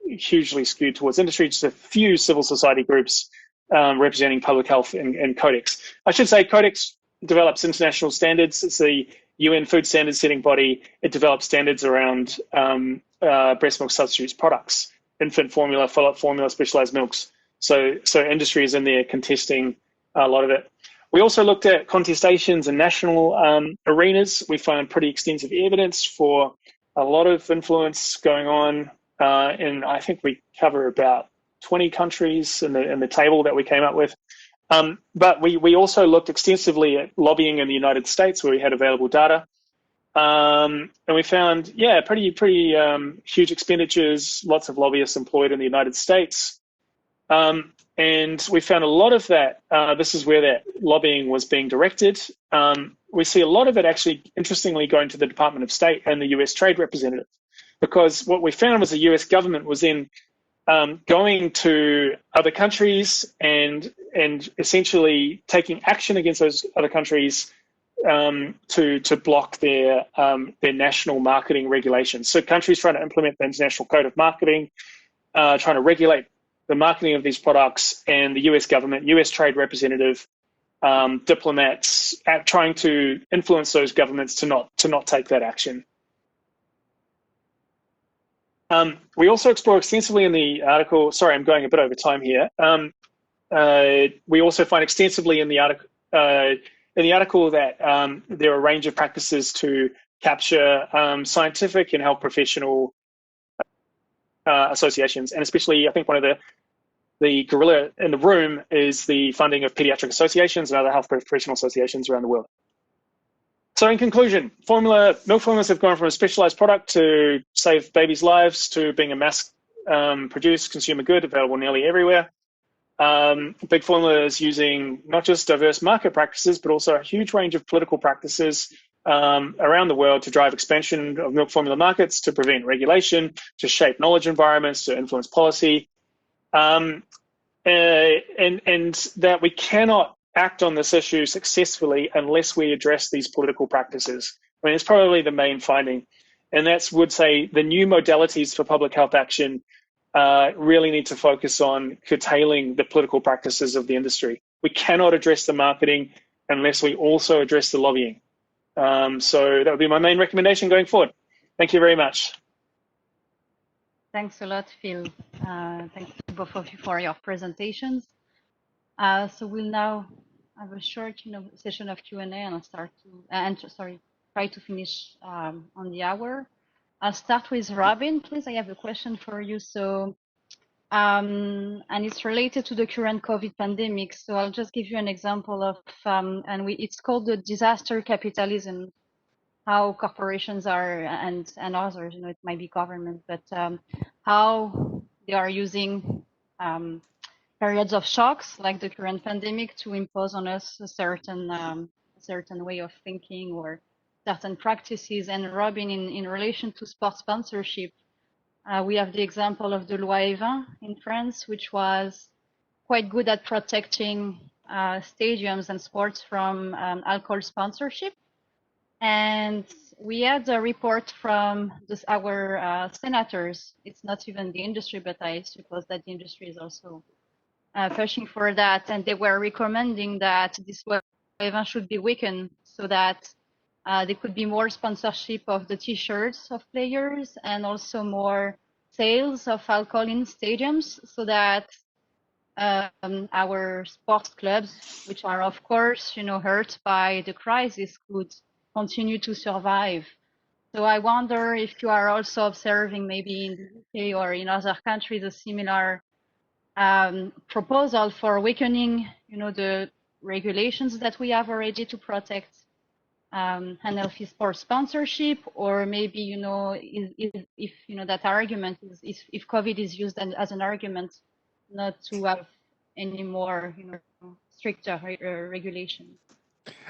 hugely skewed towards industry, just a few civil society groups representing public health in Codex. I should say Codex develops international standards. It's the UN food standards setting body. It develops standards around breast milk substitutes products, infant formula, follow-up formula, specialized milks. So industry is in there contesting a lot of it. We also looked at contestations in national arenas. We found pretty extensive evidence for a lot of influence going on, and I think we cover about 20 countries in the table that we came up with. But we also looked extensively at lobbying in the United States, where we had available data. And we found, pretty huge expenditures, lots of lobbyists employed in the United States. And we found a lot of that, this is where that lobbying was being directed. We see a lot of it actually, interestingly, going to the Department of State and the US Trade Representative, because what we found was the US government was then going to other countries and essentially taking action against those other countries to block their national marketing regulations. So countries trying to implement the International Code of Marketing, trying to regulate the marketing of these products, and the US government, US Trade Representative, diplomats trying to influence those governments to not take that action. We also explore extensively in the article, sorry, I'm going a bit over time here. We also find extensively in the article that there are a range of practices to capture scientific and health professional associations, and especially I think one of the gorilla in the room is the funding of pediatric associations and other health professional associations around the world. So in conclusion, milk formulas have gone from a specialized product to save babies' lives to being a mass-produced consumer good available nearly everywhere. Big Formula is using not just diverse market practices, but also a huge range of political practices around the world to drive expansion of milk formula markets, to prevent regulation, to shape knowledge environments, to influence policy. And that we cannot act on this issue successfully unless we address these political practices. I mean, it's probably the main finding. And that's, would say, the new modalities for public health action really need to focus on curtailing the political practices of the industry. We cannot address the marketing unless we also address the lobbying. So that would be my main recommendation going forward. Thank you very much. Thanks a lot, Phil. Thanks to both of you for your presentations. So we'll now have a short, session of Q&A, and I'll try to finish on the hour. I'll start with Robin, please. I have a question for you. So, and it's related to the current COVID pandemic. So I'll just give you an example of, it's called the disaster capitalism, how corporations are, and others, it might be government, but how they are using periods of shocks like the current pandemic to impose on us a certain way of thinking or certain practices. And Robin, in relation to sports sponsorship, we have the example of the Loi Evin in France, which was quite good at protecting stadiums and sports from alcohol sponsorship. And we had a report from our senators. It's not even the industry, but I suppose that the industry is also pushing for that. And they were recommending that this event should be weakened so that there could be more sponsorship of the T-shirts of players and also more sales of alcohol in stadiums so that our sports clubs, which are of course, hurt by the crisis, could continue to survive. So I wonder if you are also observing maybe in the UK or in other countries a similar proposal for weakening, the regulations that we have already to protect unhealthy sports sponsorship, or maybe, if that argument is if COVID is used as an argument not to have any more, stricter regulations.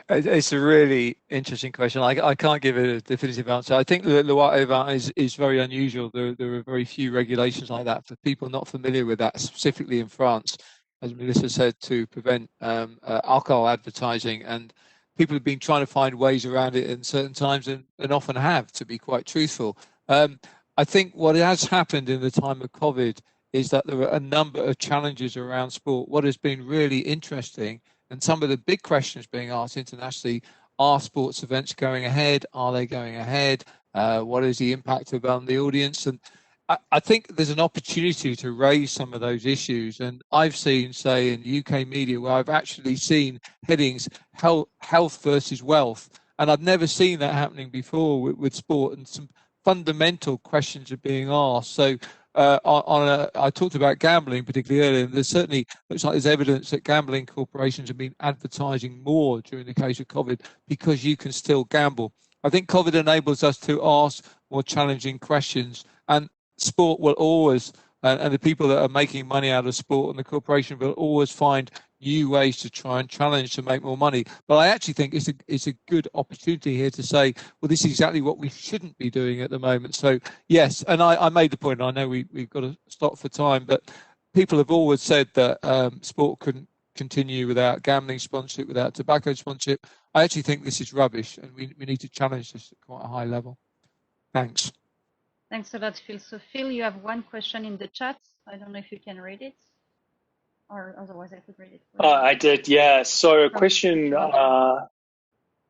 It's a really interesting question. I can't give a definitive answer. I think the Loire event is very unusual. There are very few regulations like that for people not familiar with that, specifically in France, as Melissa said, to prevent alcohol advertising. And people have been trying to find ways around it in certain times and often have, to be quite truthful. I think what has happened in the time of COVID is that there are a number of challenges around sport. What has been really interesting, and some of the big questions being asked internationally, are sports events going ahead? Are they going ahead? What is the impact on the audience? And I think there's an opportunity to raise some of those issues. And I've seen, say, in UK media, where I've actually seen headings, health versus wealth. And I've never seen that happening before with sport, and some fundamental questions are being asked. So I talked about gambling particularly earlier, and there's certainly looks like there's evidence that gambling corporations have been advertising more during the case of COVID because you can still gamble. I think COVID enables us to ask more challenging questions, and sport will always, and the people that are making money out of sport and the corporation will always find new ways to try and challenge to make more money. But I actually think it's a good opportunity here to say, well, this is exactly what we shouldn't be doing at the moment. So yes, and I made the point, I know we've got to stop for time, but people have always said that sport couldn't continue without gambling sponsorship, without tobacco sponsorship. I actually think this is rubbish, and we need to challenge this at quite a high level. Thanks. Thanks a lot, Phil. So Phil, you have one question in the chat. I don't know if you can read it, or otherwise I could read it for you. I did, yeah. So a question,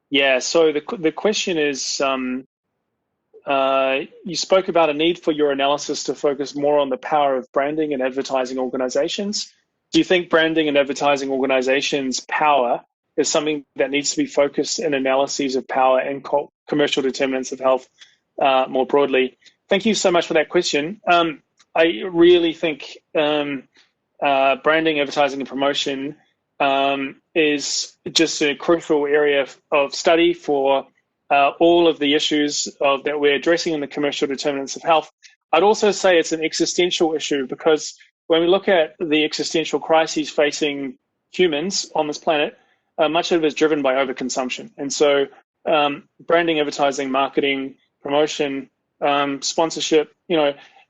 yeah. So the question is, you spoke about a need for your analysis to focus more on the power of branding and advertising organizations. Do you think branding and advertising organizations' power is something that needs to be focused in analyses of power and commercial determinants of health more broadly? Thank you so much for that question. I really think branding, advertising, and promotion is just a crucial area of study for all of the issues that we're addressing in the commercial determinants of health. I'd also say it's an existential issue, because when we look at the existential crises facing humans on this planet, much of it is driven by overconsumption. And so branding, advertising, marketing, promotion, sponsorship,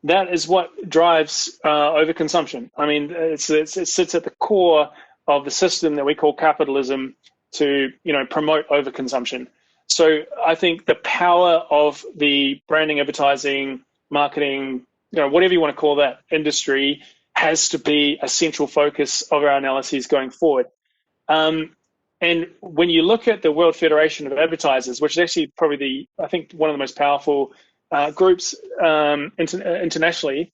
that is what drives overconsumption. I mean, it sits at the core of the system that we call capitalism to, promote overconsumption. So I think the power of the branding, advertising, marketing, whatever you want to call that industry, has to be a central focus of our analyses going forward. And when you look at the World Federation of Advertisers, which is actually probably I think one of the most powerful groups internationally,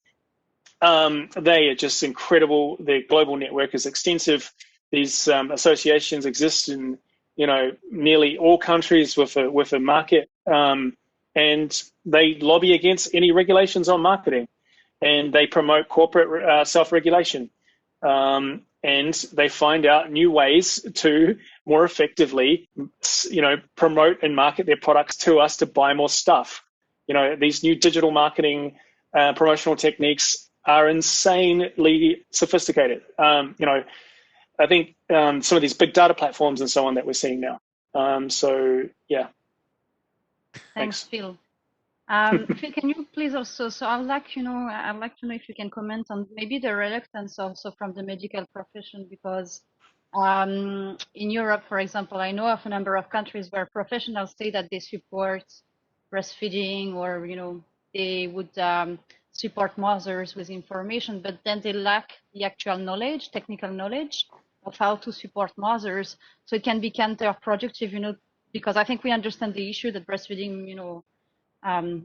they are just incredible. Their global network is extensive. These associations exist in nearly all countries with a market, and they lobby against any regulations on marketing, and they promote corporate self-regulation, and they find out new ways to more effectively, promote and market their products to us to buy more stuff. These new digital marketing promotional techniques are insanely sophisticated. I think some of these big data platforms and so on that we're seeing now. So yeah. Thanks, Phil. Phil, can you please also? So I'd like to know if you can comment on maybe the reluctance also from the medical profession, because In Europe, for example, I know of a number of countries where professionals say that they support breastfeeding, or they would support mothers with information, but then they lack the actual knowledge, technical knowledge of how to support mothers. So it can be counterproductive, because I think we understand the issue that breastfeeding,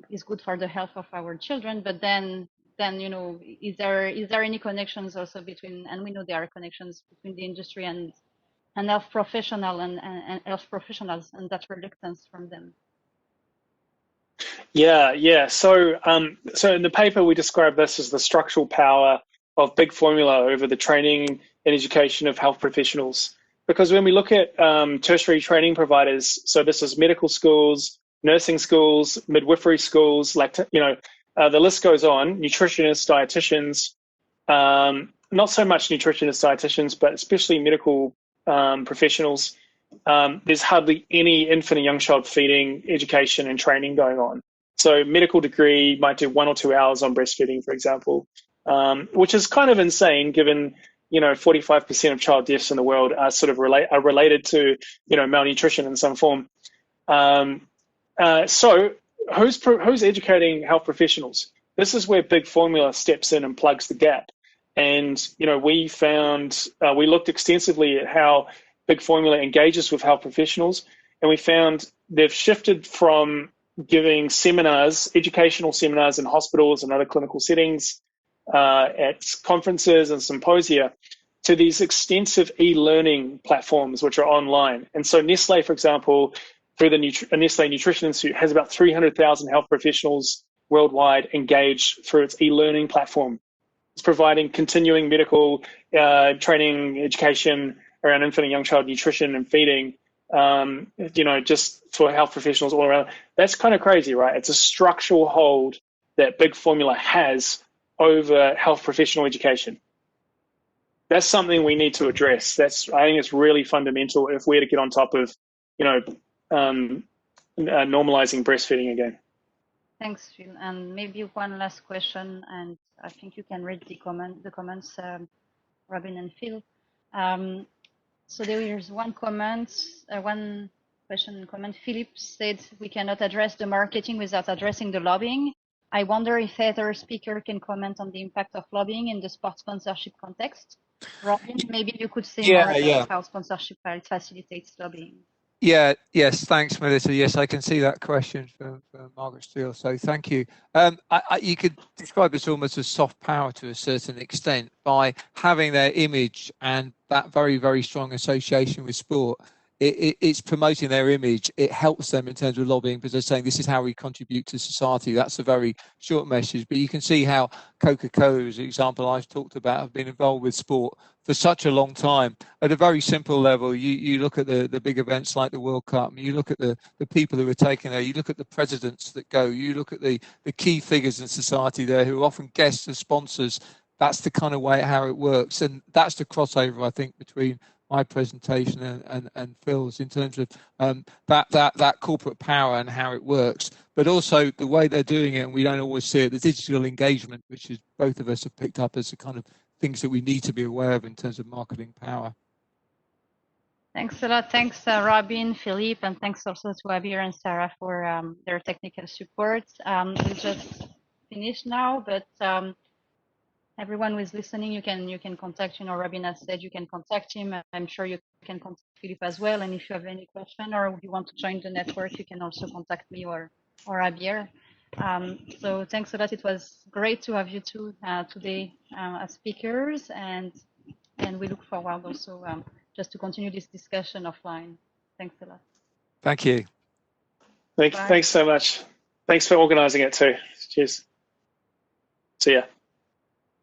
is good for the health of our children, but then is there any connections also between, and we know there are connections between the industry and health professional and health professionals, and that reluctance from them. Yeah. So in the paper, we describe this as the structural power of big formula over the training and education of health professionals. Because when we look at tertiary training providers, so this is medical schools, nursing schools, midwifery schools, the list goes on, nutritionists, dietitians, not so much nutritionists, dietitians, but especially medical professionals. There's hardly any infant and young child feeding education and training going on. So medical degree might do 1 or 2 hours on breastfeeding, for example, which is kind of insane given 45% of child deaths in the world are sort of related to malnutrition in some form. So who's educating health professionals? This is where Big Formula steps in and plugs the gap. And we looked extensively at how Big Formula engages with health professionals, and we found they've shifted from giving seminars, educational seminars in hospitals and other clinical settings, at conferences and symposia, to these extensive e-learning platforms which are online. And so Nestle, for example, through the Nestle Nutrition Institute, has about 300,000 health professionals worldwide engaged through its e-learning platform. It's providing continuing medical training, education around infant and young child nutrition and feeding, just for health professionals all around. That's kind of crazy, right? It's a structural hold that Big Formula has over health professional education. That's something we need to address. I think it's really fundamental if we're to get on top of, normalizing breastfeeding again. Thanks, Phil. And maybe one last question, and I think you can read the comments, Robin and Phil. So there is one question and comment. Philip said we cannot address the marketing without addressing the lobbying. I wonder if either speaker can comment on the impact of lobbying in the sports sponsorship context. Robin, maybe you could say more about how sponsorship facilitates lobbying. Yes, thanks, Melissa. Yes, I can see that question from Margaret Steele, so thank you. You could describe this almost as soft power to a certain extent by having their image and that very, very strong association with sport. It's promoting their image. It helps them in terms of lobbying because they're saying this is how we contribute to society. That's a very short message, but you can see how Coca-Cola, as an example I've talked about, have been involved with sport for such a long time. At a very simple level, you look at the big events like the World Cup, you look at the people who are taking there, you look at the presidents that go, you look at the key figures in society there who are often guests as sponsors. That's the kind of way how it works, and that's the crossover, I think, between my presentation and Phil's in terms of that corporate power and how it works, but also the way they're doing it, and we don't always see it, the digital engagement, which is both of us have picked up as the kind of things that we need to be aware of in terms of marketing power. Thanks a lot. Thanks, Robin, Philippe, and thanks also to Abir and Sarah for their technical support. We'll just finish now, but everyone who is listening, you can contact, Robin has said you can contact him. I'm sure you can contact Philippe as well. And if you have any question or if you want to join the network, you can also contact me or Abir. So thanks a lot. It was great to have you two today as speakers, and we look forward also just to continue this discussion offline. Thanks a lot. Thank you. Thanks so much. Thanks for organizing it too. Cheers. See ya.